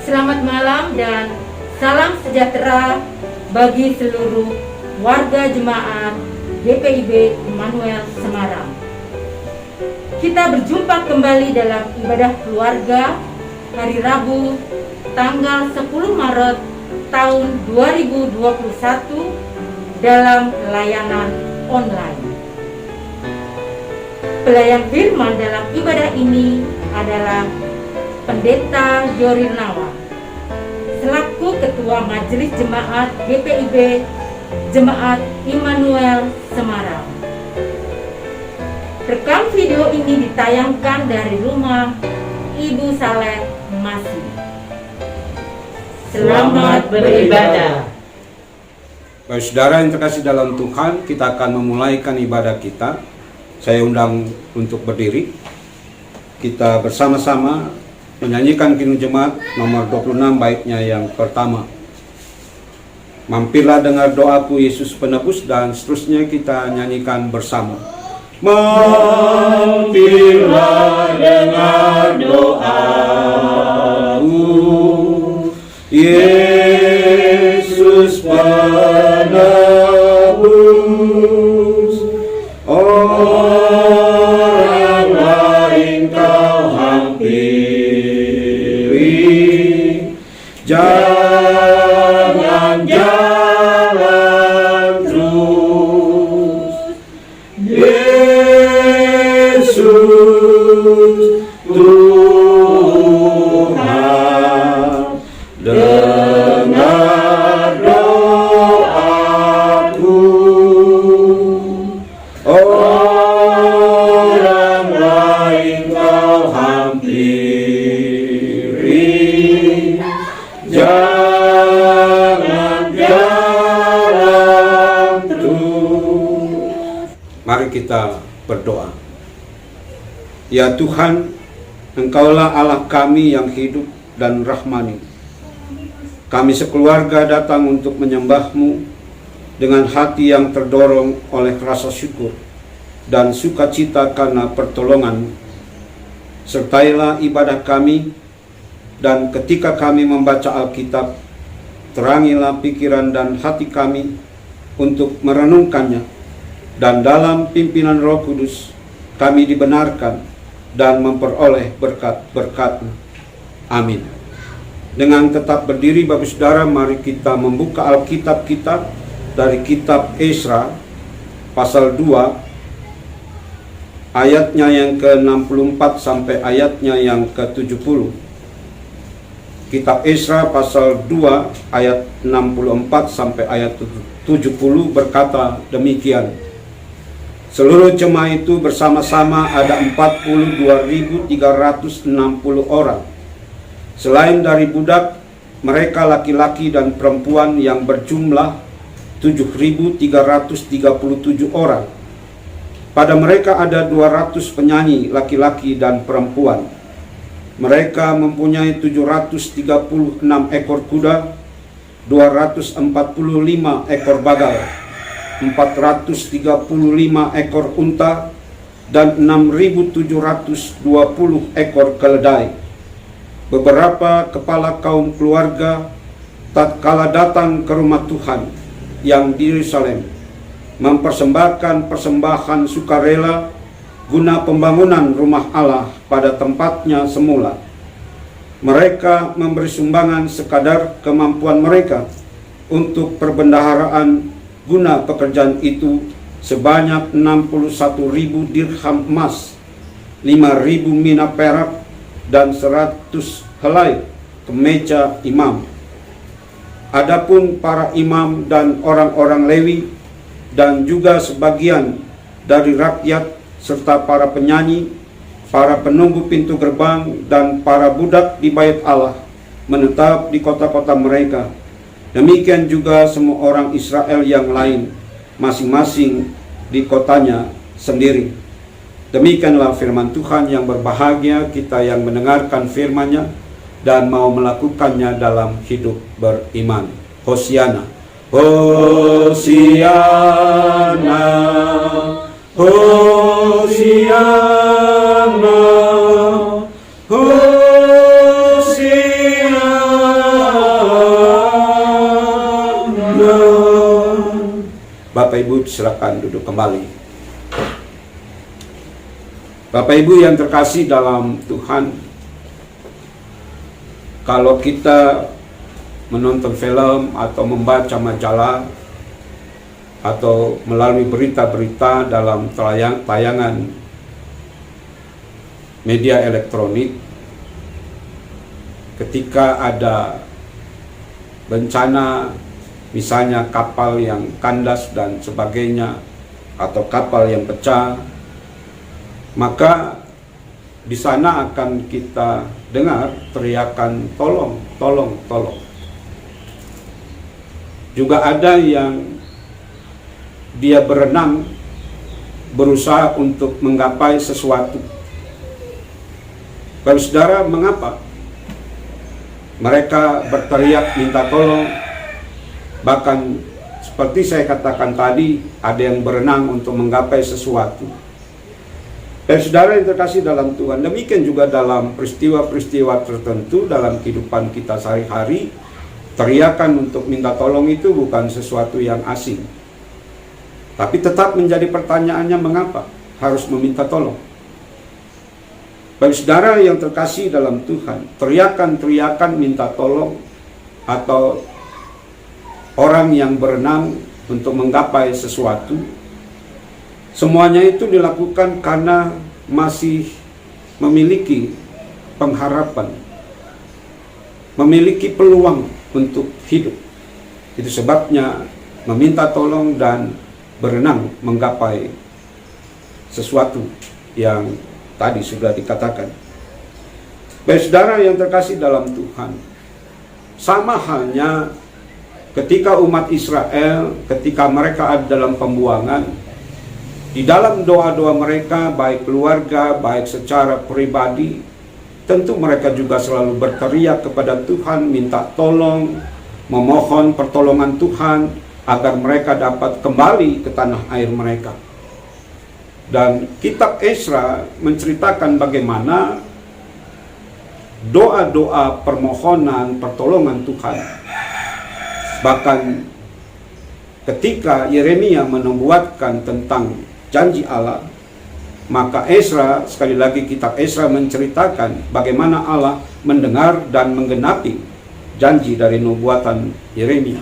Selamat malam dan salam sejahtera bagi seluruh warga jemaat GPIB Immanuel Semarang. Kita berjumpa kembali dalam ibadah keluarga hari Rabu tanggal 10 Maret tahun 2021 dalam layanan online. Pelayan firman dalam ibadah ini adalah Pendeta Yorirnawa selaku Ketua Majelis Jemaat GPIB Jemaat Immanuel Semarang. Rekam video ini ditayangkan dari rumah Ibu Saleh Masih. Selamat beribadah. Baik saudara yang terkasih dalam Tuhan, kita akan memulaikan ibadah kita. Saya undang untuk berdiri. Kita bersama-sama menyanyikan Kidung Jemaat nomor 26 baitnya yang pertama. Mampirlah dengar doaku Yesus penebus, dan seterusnya kita nyanyikan bersama. Mampirlah dengar doaku Yesus penebus, orang lain kau hampiri, jangan jalan terus. Yesus Tuhan, dengar doaku, orang lain kau hampiri, jangan jalan terus. Mari kita berdoa. Ya Tuhan, Engkaulah Allah kami yang hidup dan rahmani. Kami sekeluarga datang untuk menyembah-Mu dengan hati yang terdorong oleh rasa syukur dan sukacita karena pertolongan. Sertailah ibadah kami, dan ketika kami membaca Alkitab, terangilah pikiran dan hati kami untuk merenungkannya, dan dalam pimpinan Roh Kudus kami dibenarkan dan memperoleh berkat-berkat-Mu. Amin. Dengan tetap berdiri Bapak Saudara, mari kita membuka Alkitab kita dari kitab Esra pasal 2 ayatnya yang ke-64 sampai ayatnya yang ke-70. Kitab Esra pasal 2 ayat 64 sampai ayat 70 berkata demikian. Seluruh jemaah itu bersama-sama ada 42.360 orang. Selain dari budak, mereka laki-laki dan perempuan yang berjumlah 7.337 orang. Pada mereka ada 200 penyanyi laki-laki dan perempuan. Mereka mempunyai 736 ekor kuda, 245 ekor bagal, 435 ekor unta, dan 6.720 ekor keledai. Beberapa kepala kaum keluarga tatkala datang ke rumah Tuhan yang di Yerusalem mempersembahkan persembahan sukarela guna pembangunan rumah Allah pada tempatnya semula. Mereka memberi sumbangan sekadar kemampuan mereka untuk perbendaharaan guna pekerjaan itu sebanyak 61.000 dirham emas, 5.000 mina perak, dan 100 helai kemeja imam. Adapun para imam dan orang-orang Lewi dan juga sebagian dari rakyat serta para penyanyi, para penunggu pintu gerbang, dan para budak di bait Allah menetap di kota-kota mereka. Demikian juga semua orang Israel yang lain, masing-masing di kotanya sendiri. Demikianlah firman Tuhan. Yang berbahagia kita yang mendengarkan firman-Nya dan mau melakukannya dalam hidup beriman. Hosiana. Hosiana. Hosiana. Hosiana. silakan duduk kembali. Bapak Ibu yang terkasih dalam Tuhan, kalau kita menonton film atau membaca majalah atau melalui berita-berita dalam tayangan media elektronik, ketika ada bencana, misalnya kapal yang kandas dan sebagainya, atau kapal yang pecah, maka di sana akan kita dengar teriakan tolong, tolong, tolong. Juga ada yang dia berenang berusaha untuk menggapai sesuatu. Bapak Saudara, mengapa mereka berteriak minta tolong? Bahkan seperti saya katakan tadi, ada yang berenang untuk menggapai sesuatu. Dan saudara yang terkasih dalam Tuhan, demikian juga dalam peristiwa-peristiwa tertentu dalam kehidupan kita sehari-hari, teriakan untuk minta tolong itu bukan sesuatu yang asing. Tapi tetap menjadi pertanyaannya, mengapa harus meminta tolong? Bagi saudara yang terkasih dalam Tuhan, teriakan-teriakan minta tolong atau orang yang berenang untuk menggapai sesuatu, semuanya itu dilakukan karena masih memiliki pengharapan, memiliki peluang untuk hidup. Itu sebabnya meminta tolong dan berenang menggapai sesuatu yang tadi sudah dikatakan. Baik saudara yang terkasih dalam Tuhan, sama halnya ketika umat Israel, ketika mereka ada dalam pembuangan, di dalam doa-doa mereka, baik keluarga, baik secara pribadi, tentu mereka juga selalu berteriak kepada Tuhan, minta tolong, memohon pertolongan Tuhan, agar mereka dapat kembali ke tanah air mereka. Dan kitab Esra menceritakan bagaimana doa-doa permohonan pertolongan Tuhan. Bahkan ketika Yeremia menubuatkan tentang janji Allah, maka Esra, sekali lagi kitab Esra menceritakan bagaimana Allah mendengar dan menggenapi janji dari nubuatan Yeremia.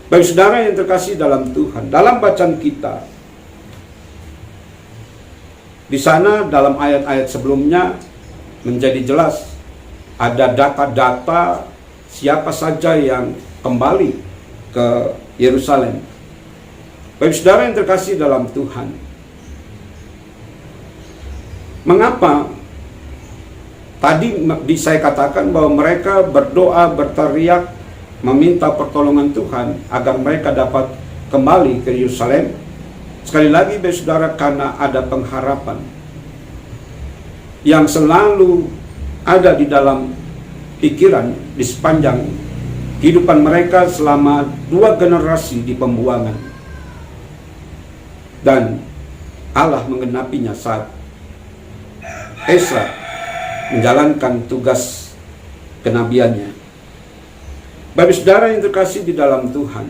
Bagi saudara yang terkasih dalam Tuhan, dalam bacaan kita, di sana dalam ayat-ayat sebelumnya menjadi jelas ada data-data siapa saja yang kembali ke Yerusalem. Bagi saudara yang terkasih dalam Tuhan, mengapa tadi saya katakan bahwa mereka berdoa, berteriak, meminta pertolongan Tuhan agar mereka dapat kembali ke Yerusalem? Sekali lagi bagi saudara, karena ada pengharapan yang selalu ada di dalam pikiran di sepanjang kehidupan mereka selama 2 generasi di pembuangan. Dan Allah menggenapinya saat Esra menjalankan tugas kenabiannya. Bagi saudara yang terkasih di dalam Tuhan,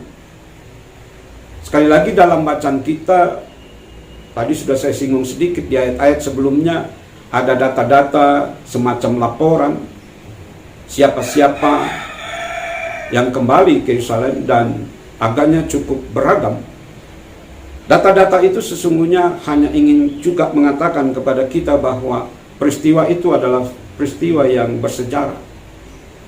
sekali lagi dalam bacaan kita, tadi sudah saya singgung sedikit di ayat-ayat sebelumnya, ada data-data semacam laporan siapa-siapa yang kembali ke Yerusalem, dan agaknya cukup beragam. Data-data itu sesungguhnya hanya ingin juga mengatakan kepada kita bahwa peristiwa itu adalah peristiwa yang bersejarah,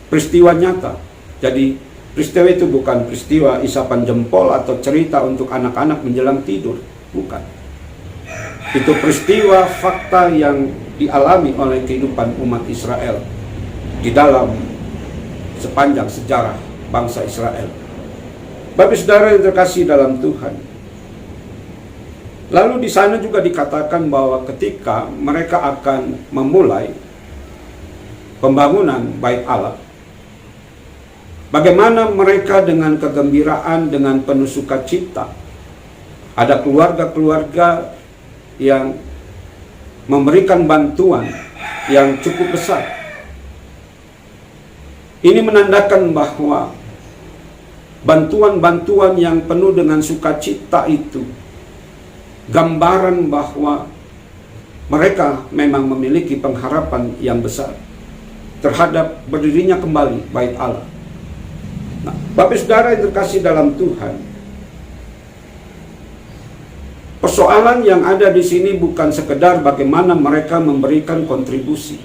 peristiwa nyata. Jadi peristiwa itu bukan peristiwa isapan jempol atau cerita untuk anak-anak menjelang tidur, bukan. Itu peristiwa fakta yang dialami oleh kehidupan umat Israel di dalam sepanjang sejarah bangsa Israel. Bapak saudara yang terkasih dalam Tuhan, lalu di sana juga dikatakan bahwa ketika mereka akan memulai pembangunan Bait Allah, bagaimana mereka dengan kegembiraan, dengan penuh sukacita. Ada keluarga-keluarga yang memberikan bantuan yang cukup besar. Ini menandakan bahwa bantuan-bantuan yang penuh dengan sukacita itu gambaran bahwa mereka memang memiliki pengharapan yang besar terhadap berdirinya kembali bait Allah. Nah, Bapak Saudara yang terkasih dalam Tuhan, persoalan yang ada di sini bukan sekedar bagaimana mereka memberikan kontribusi,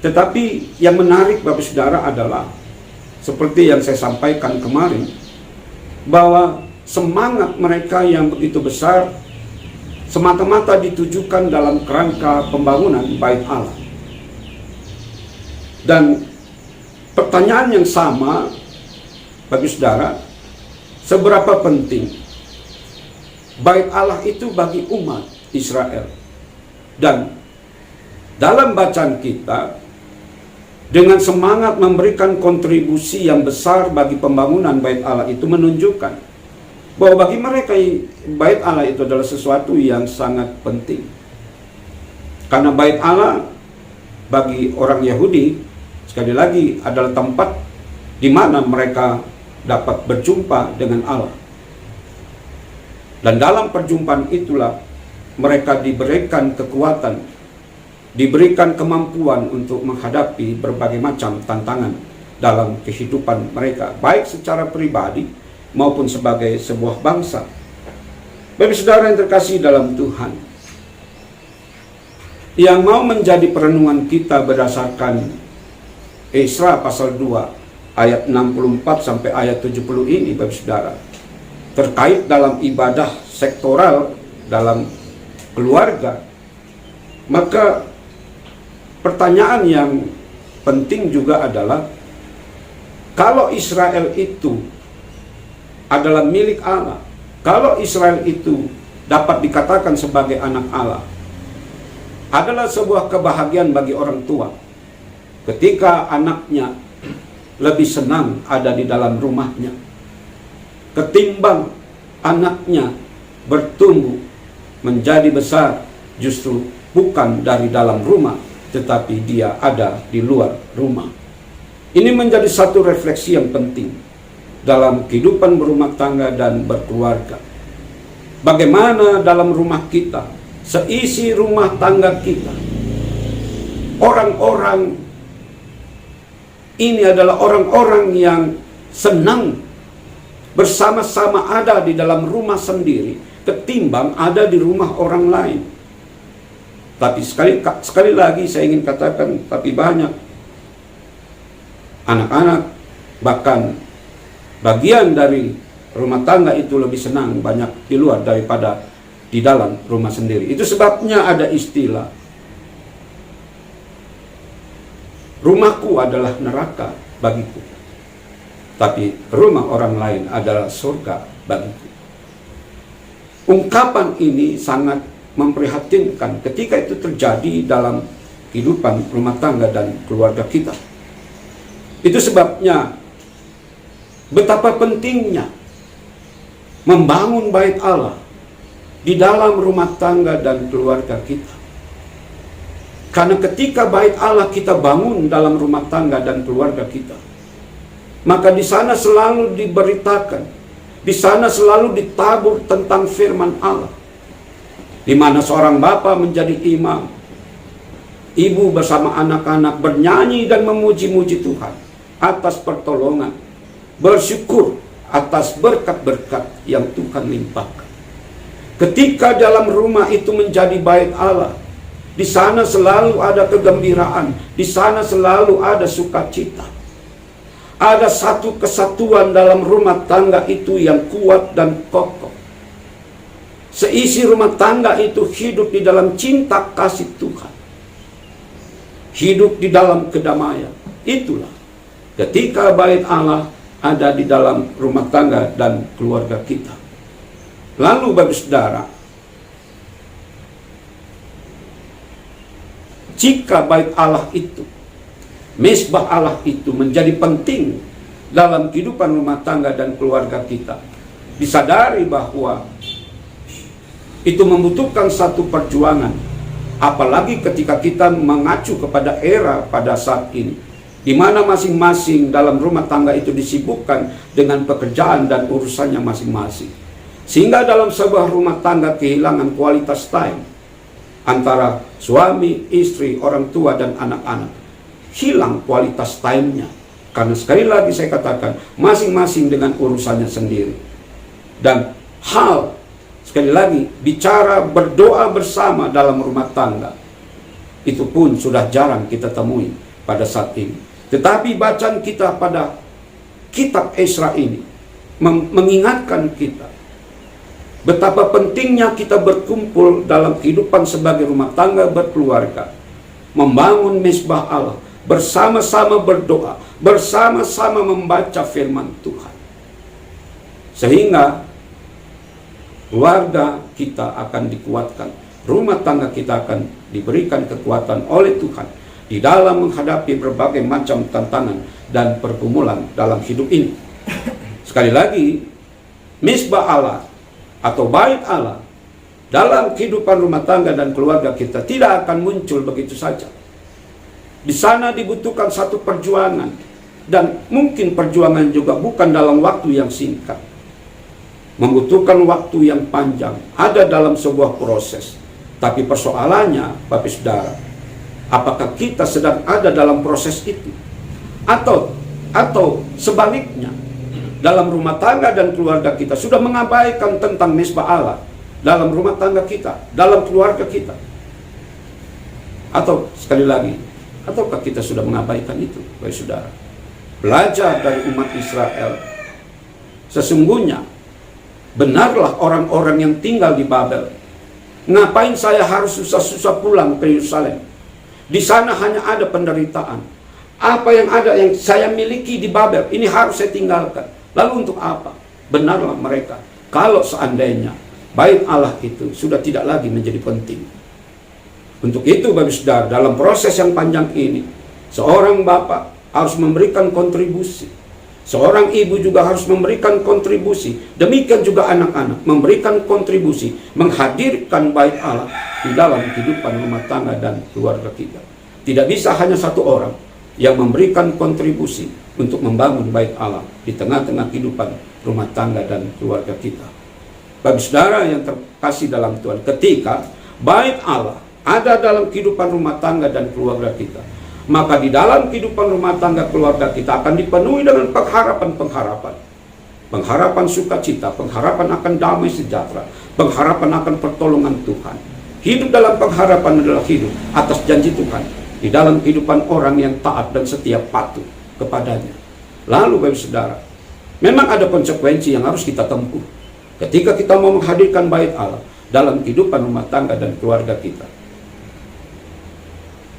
tetapi yang menarik Bapak Saudara adalah seperti yang saya sampaikan kemarin, bahwa semangat mereka yang begitu besar semata-mata ditujukan dalam kerangka pembangunan bait Allah. Dan pertanyaan yang sama bagi saudara, seberapa penting bait Allah itu bagi umat Israel? Dan dalam bacaan kita, dengan semangat memberikan kontribusi yang besar bagi pembangunan bait Allah itu menunjukkan bahwa bagi mereka bait Allah itu adalah sesuatu yang sangat penting. Karena bait Allah bagi orang Yahudi sekali lagi adalah tempat di mana mereka dapat berjumpa dengan Allah. Dan dalam perjumpaan itulah mereka diberikan kekuatan, diberikan kemampuan untuk menghadapi berbagai macam tantangan dalam kehidupan mereka, baik secara pribadi maupun sebagai sebuah bangsa. Bapak saudara yang terkasih dalam Tuhan, yang mau menjadi perenungan kita berdasarkan Esra pasal 2 ayat 64 sampai ayat 70 ini, Bapak saudara, terkait dalam ibadah sektoral dalam keluarga, maka pertanyaan yang penting juga adalah, kalau Israel itu adalah milik Allah, kalau Israel itu dapat dikatakan sebagai anak Allah, adalah sebuah kebahagiaan bagi orang tua ketika anaknya lebih senang ada di dalam rumahnya ketimbang anaknya bertumbuh menjadi besar justru bukan dari dalam rumah, tetapi dia ada di luar rumah. Ini menjadi satu refleksi yang penting dalam kehidupan berumah tangga dan berkeluarga. Bagaimana dalam rumah kita, seisi rumah tangga kita, orang-orang ini adalah orang-orang yang senang bersama-sama ada di dalam rumah sendiri ketimbang ada di rumah orang lain. Tapi sekali lagi saya ingin katakan, tapi banyak anak-anak, bahkan bagian dari rumah tangga itu lebih senang banyak di luar daripada di dalam rumah sendiri. Itu sebabnya ada istilah, rumahku adalah neraka bagiku, tapi rumah orang lain adalah surga bagiku. Ungkapan ini sangat memprihatinkan ketika itu terjadi dalam kehidupan rumah tangga dan keluarga kita. Itu sebabnya betapa pentingnya membangun bait Allah di dalam rumah tangga dan keluarga kita. Karena ketika bait Allah kita bangun dalam rumah tangga dan keluarga kita, maka di sana selalu diberitakan, di sana selalu ditabur tentang firman Allah, di mana seorang bapa menjadi imam, ibu bersama anak-anak bernyanyi dan memuji-muji Tuhan atas pertolongan, bersyukur atas berkat-berkat yang Tuhan limpahkan. Ketika dalam rumah itu menjadi bait Allah, di sana selalu ada kegembiraan, di sana selalu ada sukacita. Ada satu kesatuan dalam rumah tangga itu yang kuat dan kokoh. Seisi rumah tangga itu hidup di dalam cinta kasih Tuhan, hidup di dalam kedamaian. Itulah ketika bait Allah ada di dalam rumah tangga dan keluarga kita. Lalu Bapak saudara, jika bait Allah itu, mesbah Allah itu menjadi penting dalam kehidupan rumah tangga dan keluarga kita, disadari bahwa itu membutuhkan satu perjuangan, apalagi ketika kita mengacu kepada era pada saat ini, di mana masing-masing dalam rumah tangga itu disibukkan dengan pekerjaan dan urusannya masing-masing. Sehingga dalam sebuah rumah tangga kehilangan kualitas time antara suami, istri, orang tua, dan anak-anak. Hilang kualitas time-nya. Karena sekali lagi saya katakan, masing-masing dengan urusannya sendiri. Dan hal, sekali lagi, bicara berdoa bersama dalam rumah tangga, itu pun sudah jarang kita temui pada saat ini. Tetapi bacaan kita pada kitab Ezra ini mengingatkan kita betapa pentingnya kita berkumpul dalam kehidupan sebagai rumah tangga berkeluarga, membangun mezbah Allah, bersama-sama berdoa, bersama-sama membaca firman Tuhan. Sehingga keluarga kita akan dikuatkan, rumah tangga kita akan diberikan kekuatan oleh Tuhan di dalam menghadapi berbagai macam tantangan dan pergumulan dalam hidup ini. Sekali lagi, mezbah Allah atau bait Allah dalam kehidupan rumah tangga dan keluarga kita tidak akan muncul begitu saja. Di sana dibutuhkan satu perjuangan, dan mungkin perjuangan juga bukan dalam waktu yang singkat. Membutuhkan waktu yang panjang, ada dalam sebuah proses. Tapi persoalannya, Bapak Saudara, apakah kita sedang ada dalam proses itu? Atau sebaliknya, dalam rumah tangga dan keluarga kita sudah mengabaikan tentang mezbah Allah dalam rumah tangga kita, dalam keluarga kita. Atau sekali lagi, ataukah kita sudah mengabaikan itu, Bapak Saudara? Belajar dari umat Israel. Sesungguhnya benarlah orang-orang yang tinggal di Babel. Ngapain saya harus susah-susah pulang ke Yerusalem? Di sana hanya ada penderitaan. Apa yang ada yang saya miliki di Babel, ini harus saya tinggalkan. Lalu untuk apa? Benarlah mereka, kalau seandainya bait Allah itu sudah tidak lagi menjadi penting. Untuk itu, Bapak Saudara, dalam proses yang panjang ini, seorang bapak harus memberikan kontribusi. Seorang ibu juga harus memberikan kontribusi. Demikian juga anak-anak memberikan kontribusi, menghadirkan bait Allah di dalam kehidupan rumah tangga dan keluarga kita. Tidak bisa hanya satu orang yang memberikan kontribusi untuk membangun bait Allah di tengah-tengah kehidupan rumah tangga dan keluarga kita. Bagi saudara yang terkasih dalam Tuhan, ketika bait Allah ada dalam kehidupan rumah tangga dan keluarga kita, maka di dalam kehidupan rumah tangga keluarga kita akan dipenuhi dengan pengharapan-pengharapan. Pengharapan sukacita, pengharapan akan damai sejahtera, pengharapan akan pertolongan Tuhan. Hidup dalam pengharapan adalah hidup atas janji Tuhan di dalam kehidupan orang yang taat dan setia patuh kepadanya. Lalu Bapak Saudara, memang ada konsekuensi yang harus kita tempuh ketika kita mau menghadirkan bait Allah dalam kehidupan rumah tangga dan keluarga kita.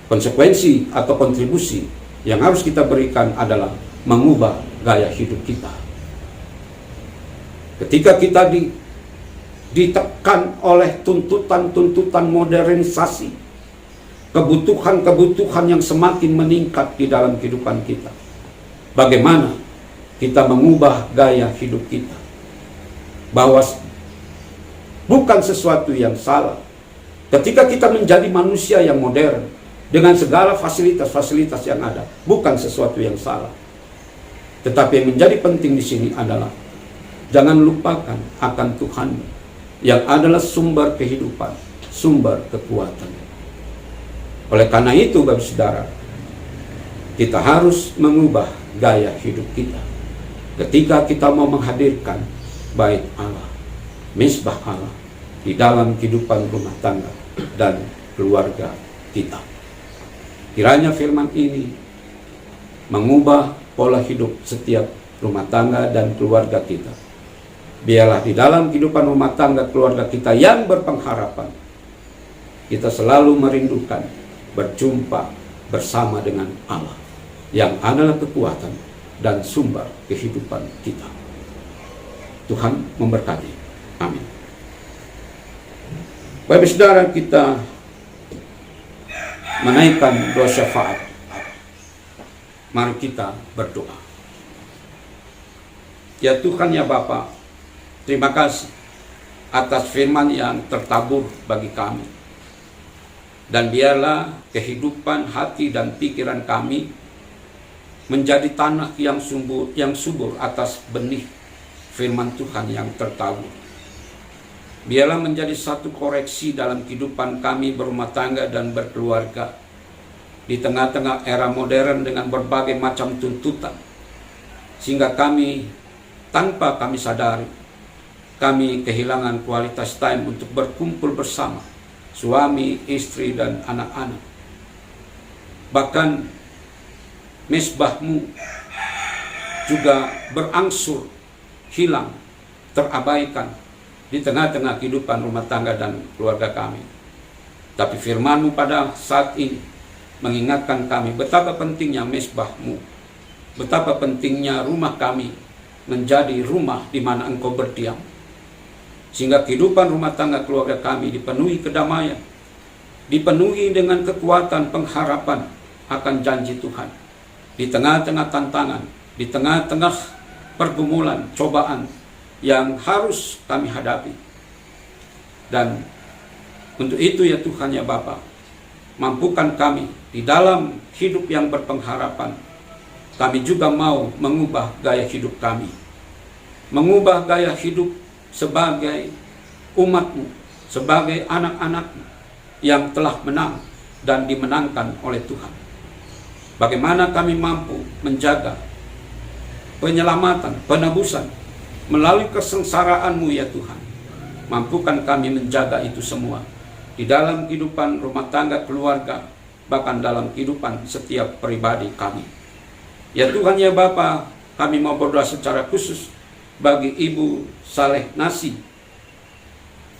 Konsekuensi atau kontribusi yang harus kita berikan adalah mengubah gaya hidup kita. Ketika kita ditekan oleh tuntutan-tuntutan modernisasi, kebutuhan-kebutuhan yang semakin meningkat di dalam kehidupan kita, bagaimana kita mengubah gaya hidup kita? Bahwa bukan sesuatu yang salah ketika kita menjadi manusia yang modern dengan segala fasilitas-fasilitas yang ada, bukan sesuatu yang salah. Tetapi yang menjadi penting di sini adalah jangan lupakan akan Tuhan yang adalah sumber kehidupan, sumber kekuatan. Oleh karena itu, Bapak Saudara, kita harus mengubah gaya hidup kita ketika kita mau menghadirkan bait Allah, mezbah Allah di dalam kehidupan rumah tangga dan keluarga kita. Kiranya firman ini mengubah pola hidup setiap rumah tangga dan keluarga kita. Biarlah di dalam kehidupan rumah tangga keluarga kita yang berpengharapan, kita selalu merindukan berjumpa bersama dengan Allah yang adalah kekuatan dan sumber kehidupan kita. Tuhan memberkati. Amin. Bapak Saudara, kita menaikkan doa syafaat. Mari kita berdoa. Ya Tuhan, ya Bapa, terima kasih atas firman yang tertabur bagi kami. Dan biarlah kehidupan hati dan pikiran kami menjadi tanah yang subur atas benih firman Tuhan yang tertabur. Biarlah menjadi satu koreksi dalam kehidupan kami berumah tangga dan berkeluarga di tengah-tengah era modern dengan berbagai macam tuntutan, sehingga kami tanpa kami sadari kami kehilangan kualitas time untuk berkumpul bersama suami, istri, dan anak-anak. Bahkan mesbahmu juga berangsur hilang, terabaikan di tengah-tengah kehidupan rumah tangga dan keluarga kami. Tapi firman-Mu pada saat ini mengingatkan kami betapa pentingnya mesbahmu, betapa pentingnya rumah kami menjadi rumah di mana Engkau berdiam, sehingga kehidupan rumah tangga keluarga kami dipenuhi kedamaian, dipenuhi dengan kekuatan pengharapan akan janji Tuhan di tengah-tengah tantangan, di tengah-tengah pergumulan, cobaan yang harus kami hadapi. Dan untuk itu ya Tuhan ya Bapa, mampukan kami di dalam hidup yang berpengharapan. Kami juga mau mengubah gaya hidup kami, mengubah gaya hidup sebagai umat-Mu, sebagai anak-anak-Mu yang telah menang dan dimenangkan oleh Tuhan. Bagaimana kami mampu menjaga penyelamatan, penebusan melalui kesengsaraan-Mu ya Tuhan. Mampukan kami menjaga itu semua di dalam kehidupan rumah tangga, keluarga, bahkan dalam kehidupan setiap pribadi kami. Ya Tuhan ya Bapa, kami mau berdoa secara khusus bagi Ibu Saleh Nasi.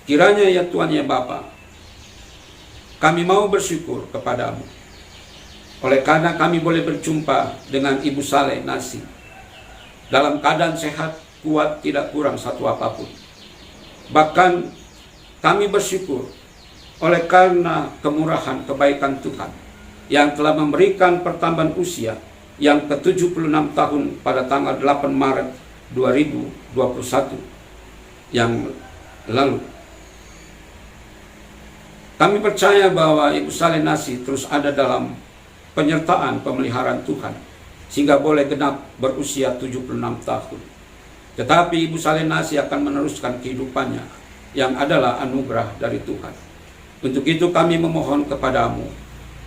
Kiranya ya Tuhan ya Bapa, kami mau bersyukur kepadamu oleh karena kami boleh berjumpa dengan Ibu Saleh Nasi dalam keadaan sehat, kuat, tidak kurang satu apapun. Bahkan kami bersyukur oleh karena kemurahan kebaikan Tuhan yang telah memberikan pertambahan usia yang ke-76 tahun pada tanggal 8 Maret 2021 yang lalu. Kami percaya bahwa Ibu Saleh Nasi terus ada dalam penyertaan pemeliharaan Tuhan sehingga boleh genap berusia 76 tahun. Tetapi Ibu Saleh Nasi akan meneruskan kehidupannya yang adalah anugerah dari Tuhan. Untuk itu kami memohon kepadamu,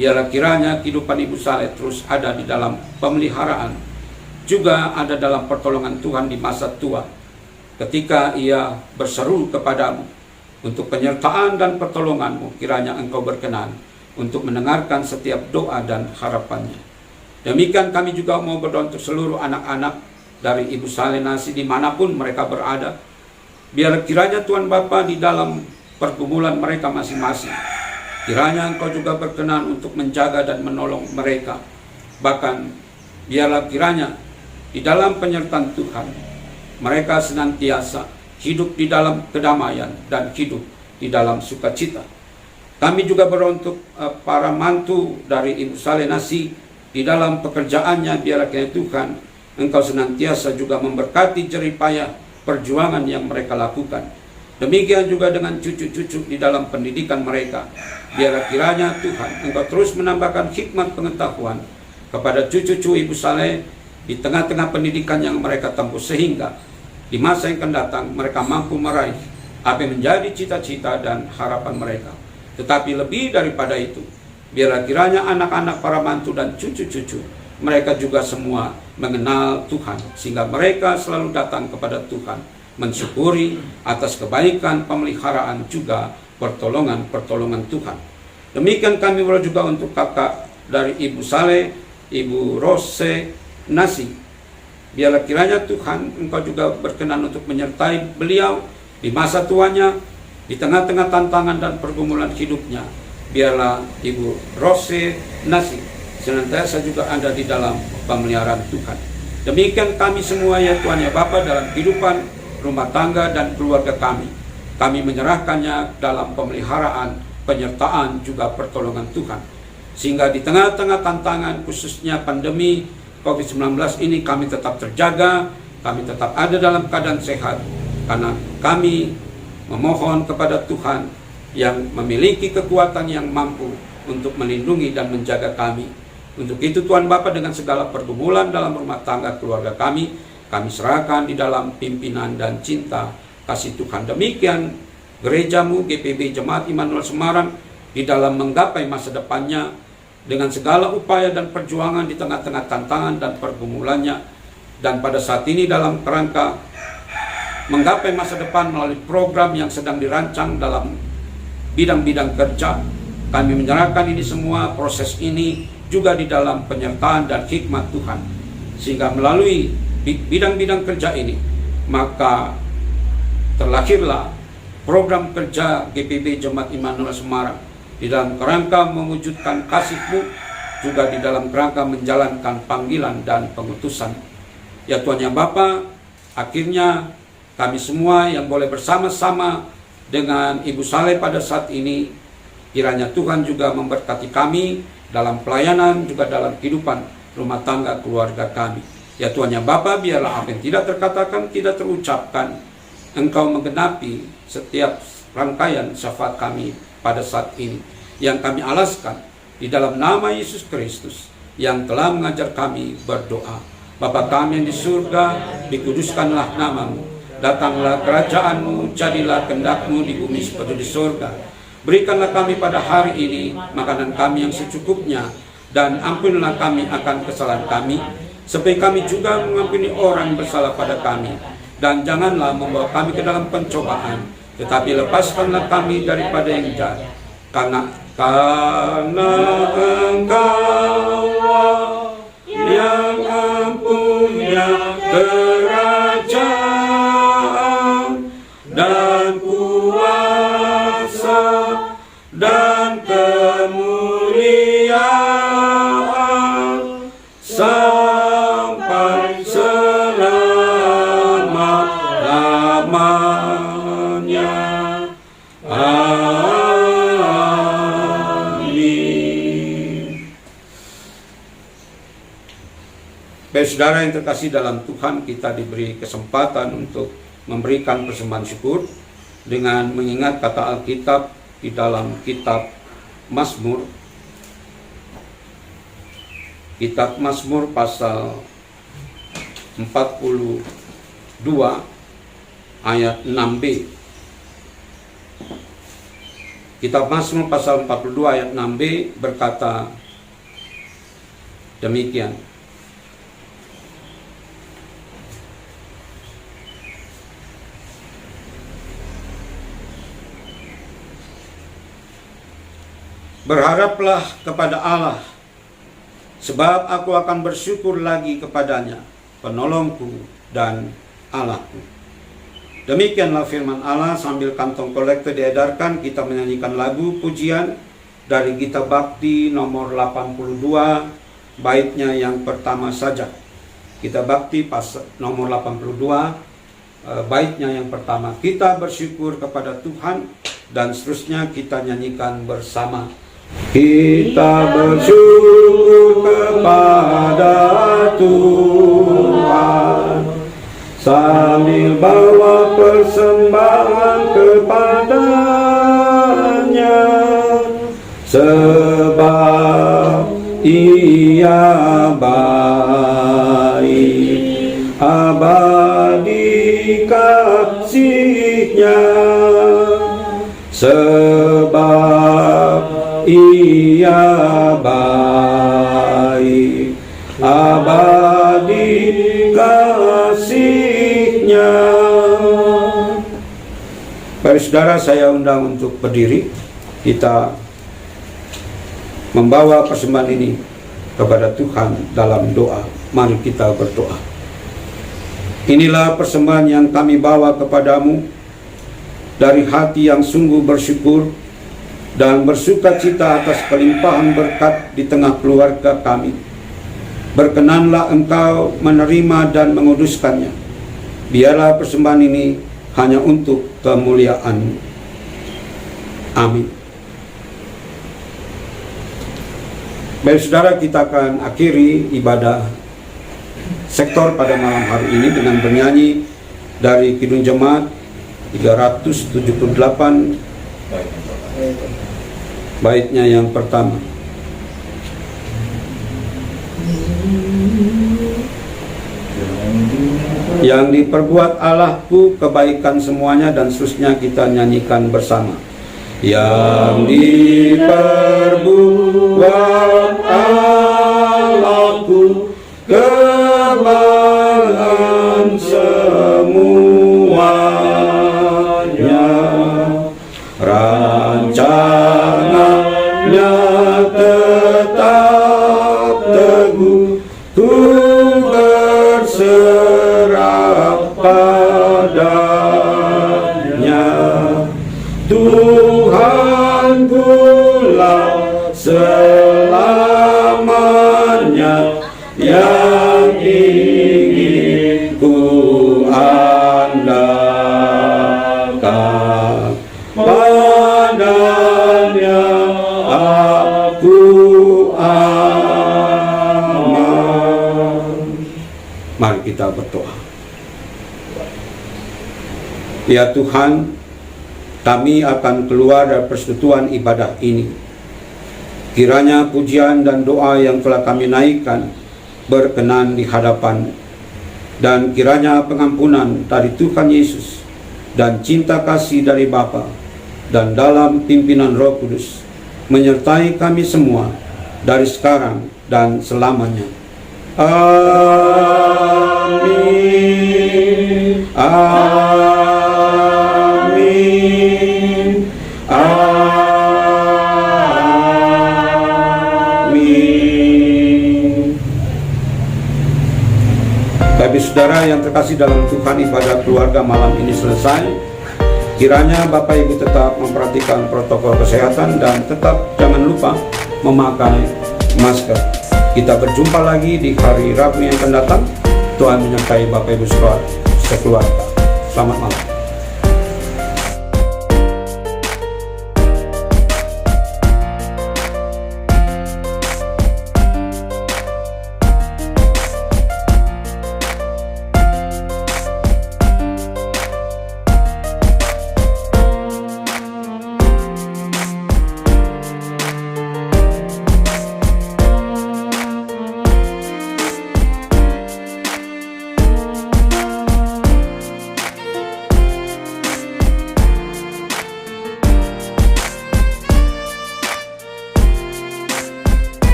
biarlah kiranya kehidupan Ibu Saleh terus ada di dalam pemeliharaan, juga ada dalam pertolongan Tuhan di masa tua, ketika ia berseru kepadamu untuk penyertaan dan pertolongan-Mu. Kiranya Engkau berkenan untuk mendengarkan setiap doa dan harapannya. Demikian kami juga mau berdoa untuk seluruh anak-anak dari Ibu Saleh Nasi dimanapun mereka berada. Biar kiranya Tuhan Bapa di dalam pergumulan mereka masing-masing, kiranya Engkau juga berkenan untuk menjaga dan menolong mereka. Bahkan biarlah kiranya di dalam penyertaan Tuhan mereka senantiasa hidup di dalam kedamaian dan hidup di dalam sukacita. Kami juga berdoa untuk para mantu dari Ibu Saleh Nasi di dalam pekerjaannya. Biarlah kiranya Tuhan Engkau senantiasa juga memberkati jerih payah perjuangan yang mereka lakukan. Demikian juga dengan cucu-cucu di dalam pendidikan mereka. Biarlah kiranya Tuhan Engkau terus menambahkan hikmat pengetahuan kepada cucu-cucu Ibu Saleh di tengah-tengah pendidikan yang mereka tempuh, sehingga di masa yang akan datang mereka mampu meraih apa yang menjadi cita-cita dan harapan mereka. Tetapi lebih daripada itu, biarlah kiranya anak-anak, para mantu dan cucu-cucu mereka juga semua mengenal Tuhan, sehingga mereka selalu datang kepada Tuhan mensyukuri atas kebaikan, pemeliharaan, juga pertolongan-pertolongan Tuhan. Demikian kami berdoa juga untuk kakak dari Ibu Saleh, Ibu Rose Nasi. Biarlah kiranya Tuhan Engkau juga berkenan untuk menyertai beliau di masa tuanya, di tengah-tengah tantangan dan pergumulan hidupnya. Biarlah Ibu Rose Nasi senantiasa juga ada di dalam pemeliharaan Tuhan. Demikian kami semua ya Tuhan ya Bapa dalam kehidupan rumah tangga dan keluarga kami. Kami menyerahkannya dalam pemeliharaan, penyertaan, juga pertolongan Tuhan. Sehingga di tengah-tengah tantangan khususnya pandemi COVID-19 ini kami tetap terjaga, kami tetap ada dalam keadaan sehat, karena kami memohon kepada Tuhan yang memiliki kekuatan yang mampu untuk melindungi dan menjaga kami Untuk itu Tuhan Bapa, dengan segala pergumulan dalam rumah tangga keluarga kami serahkan di dalam pimpinan dan cinta kasih Tuhan. Demikian gerejamu GPB Jemaat Immanuel Semarang di dalam menggapai masa depannya dengan segala upaya dan perjuangan di tengah-tengah tantangan dan pergumulannya. Dan pada saat ini dalam kerangka menggapai masa depan melalui program yang sedang dirancang dalam bidang-bidang kerja, kami menyerahkan ini semua, proses ini juga di dalam penyertaan dan hikmat Tuhan, sehingga melalui bidang-bidang kerja ini maka terlahirlah program kerja GPB Jemaat Immanuel Semarang di dalam kerangka mewujudkan kasih-Mu, juga di dalam kerangka menjalankan panggilan dan pengutusan. Ya Tuhan yang Bapa, akhirnya kami semua yang boleh bersama-sama dengan Ibu Saleh pada saat ini, kiranya Tuhan juga memberkati kami dalam pelayanan, juga dalam kehidupan rumah tangga keluarga kami. Ya Tuhan yang Bapa, biarlah apa yang tidak terkatakan, tidak terucapkan, Engkau menggenapi setiap rangkaian syafaat kami pada saat ini, yang kami alaskan di dalam nama Yesus Kristus yang telah mengajar kami berdoa. Bapa kami yang di surga, dikuduskanlah nama-Mu, datanglah kerajaan-Mu, jadilah kehendak-Mu di bumi seperti di surga. Berikanlah kami pada hari ini makanan kami yang secukupnya, dan ampunilah kami akan kesalahan kami, supaya kami juga mengampuni orang yang bersalah pada kami. Dan janganlah membawa kami ke dalam pencobaan, tetapi lepaskanlah kami daripada yang jahat. Karena Engkau yang mempunyai kerajaan dan kuasa dan kemuliaan sampai selama-lamanya. Amin. Baik saudara yang terkasih dalam Tuhan, kita diberi kesempatan untuk memberikan persembahan syukur dengan mengingat kata Alkitab di dalam kitab Mazmur. Kitab Mazmur pasal 42 ayat 6b. Kitab Mazmur pasal 42 ayat 6b berkata demikian. Berharaplah kepada Allah, sebab aku akan bersyukur lagi kepadanya, penolongku dan Allahku. Demikianlah firman Allah. Sambil kantong kolektor diedarkan, kita menyanyikan lagu pujian dari Gita Bakti nomor 82, baitnya yang pertama saja. Gita Bakti nomor 82, baitnya yang pertama. Kita bersyukur kepada Tuhan, dan seterusnya kita nyanyikan bersama. Kita bersyukur kepada Tuhan sambil bawa persembahan kepadanya, sebab Ia baik, abadi kasih-Nya, sebab Ia baik, abadi kasih-Nya. Para saudara, saya undang untuk berdiri. Kita membawa persembahan ini kepada Tuhan dalam doa. Mari kita berdoa. Inilah persembahan yang kami bawa kepadamu dari hati yang sungguh bersyukur dan bersuka cita atas kelimpahan berkat di tengah keluarga kami. Berkenanlah Engkau menerima dan menguduskannya. Biarlah persembahan ini hanya untuk kemuliaan. Amin. Baik saudara, kita akan akhiri ibadah sektor pada malam hari ini dengan bernyanyi dari Kidung Jemaat 378, baitnya yang pertama. Yang diperbuat Allahku kebaikan semuanya, dan seterusnya kita nyanyikan bersama. Yang diperbuat Allahku kebaikan semuanya, rancangannya tetap teguh, ku berserah padanya. Tuhan pula selamanya yang ingin ku andalkan, padanya aku aman. Mari kita berdoa. Ya Tuhan, kami akan keluar dari persekutuan ibadah ini. Kiranya pujian dan doa yang telah kami naikkan berkenan di hadapan, dan kiranya pengampunan dari Tuhan Yesus dan cinta kasih dari Bapa dan dalam pimpinan Roh Kudus menyertai kami semua dari sekarang dan selamanya. Amin. Amin. Amin. Bagi saudara yang terkasih dalam Tuhan, ibadah keluarga malam ini selesai. Kiranya Bapak Ibu tetap memperhatikan protokol kesehatan dan tetap jangan lupa memakai masker. Kita berjumpa lagi di hari Rabu yang akan datang. Tuhan menyertai Bapak Ibu sekeluarga. Selamat malam.